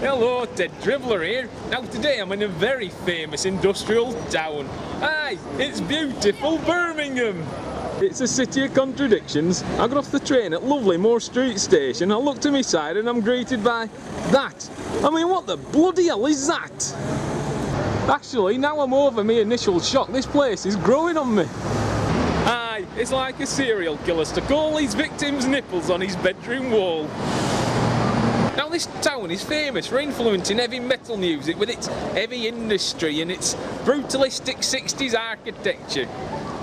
Hello, Dribbler here. Now today I'm in a very famous industrial town. Aye, it's beautiful Birmingham. It's a city of contradictions. I got off the train at lovely Moor Street station. I look to my side and I'm greeted by that. I mean, what the bloody hell is that? Actually, now I'm over my initial shock. This place is growing on me. Aye, it's like a serial killer stuck all his victims' nipples on his bedroom wall. Now this town is famous for influencing heavy metal music with its heavy industry and its brutalistic 60s architecture.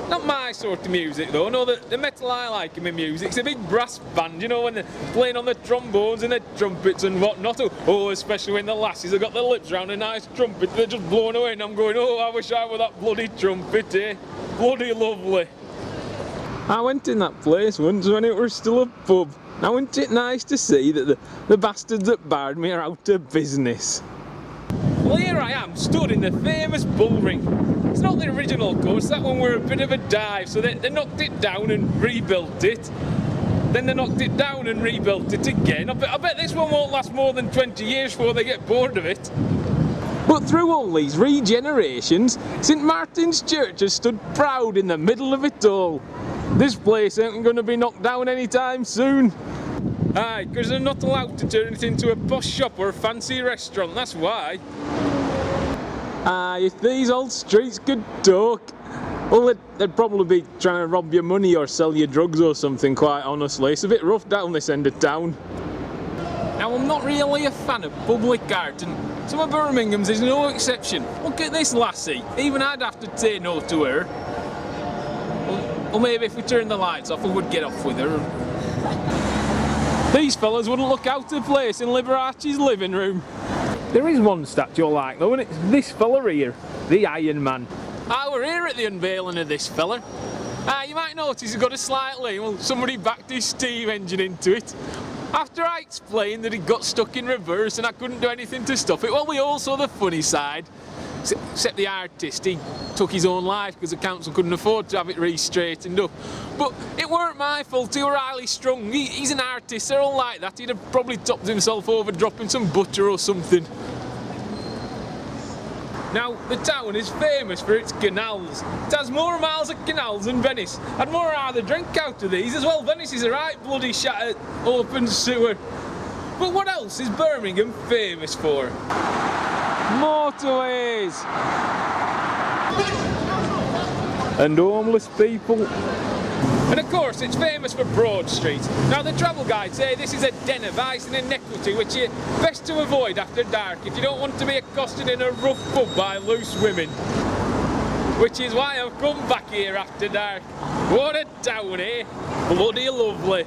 Not my sort of music though. No, the metal I like in my music's a big brass band, you know, when they're playing on the trombones and the trumpets and whatnot. Oh, especially when the lassies have got their lips round a nice trumpet, they're just blown away and I'm going, oh, I wish I were that bloody trumpet, eh? Bloody lovely. I went in that place once when it was still a pub. Now isn't it nice to see that the bastards that barred me are out of business? Well, here I am, stood in the famous bull ring. It's not the original course, that one were a bit of a dive, so they knocked it down and rebuilt it. Then they knocked it down and rebuilt it again. I bet this one won't last more than 20 years before they get bored of it. But through all these regenerations, St Martin's Church has stood proud in the middle of it all. This place ain't going to be knocked down anytime soon. Aye, because they're not allowed to turn it into a posh shop or a fancy restaurant, that's why. Aye, if these old streets could talk, well, they'd probably be trying to rob your money or sell you drugs or something, quite honestly. It's a bit rough down this end of town. Now, I'm not really a fan of public art, and some of Birmingham's is no exception. Look at this lassie, even I'd have to say no to her. Well, maybe if we turned the lights off, we would get off with her. These fellas wouldn't look out of place in Liberace's living room. There is one statue I like though, and it's this fella here, the Iron Man. We're here at the unveiling of this fella. You might notice he's got a slight lane. Well, somebody backed his steam engine into it. After I explained that it got stuck in reverse and I couldn't do anything to stop it, well, we all saw the funny side. Except the artist, he took his own life because the council couldn't afford to have it re-straightened up. But it weren't my fault, he were highly strung. He's an artist, they're all like that. He'd have probably topped himself over dropping some butter or something. Now, the town is famous for its canals. It has more miles of canals than Venice. I'd more rather drink out of these as well. Venice is a right bloody shattered open sewer. But what else is Birmingham famous for? Motorways! And homeless people. And of course it's famous for Broad Street. Now the travel guides say this is a den of vice and inequity which you're best to avoid after dark if you don't want to be accosted in a rough pub by loose women. Which is why I've come back here after dark. What a town, eh? Bloody lovely.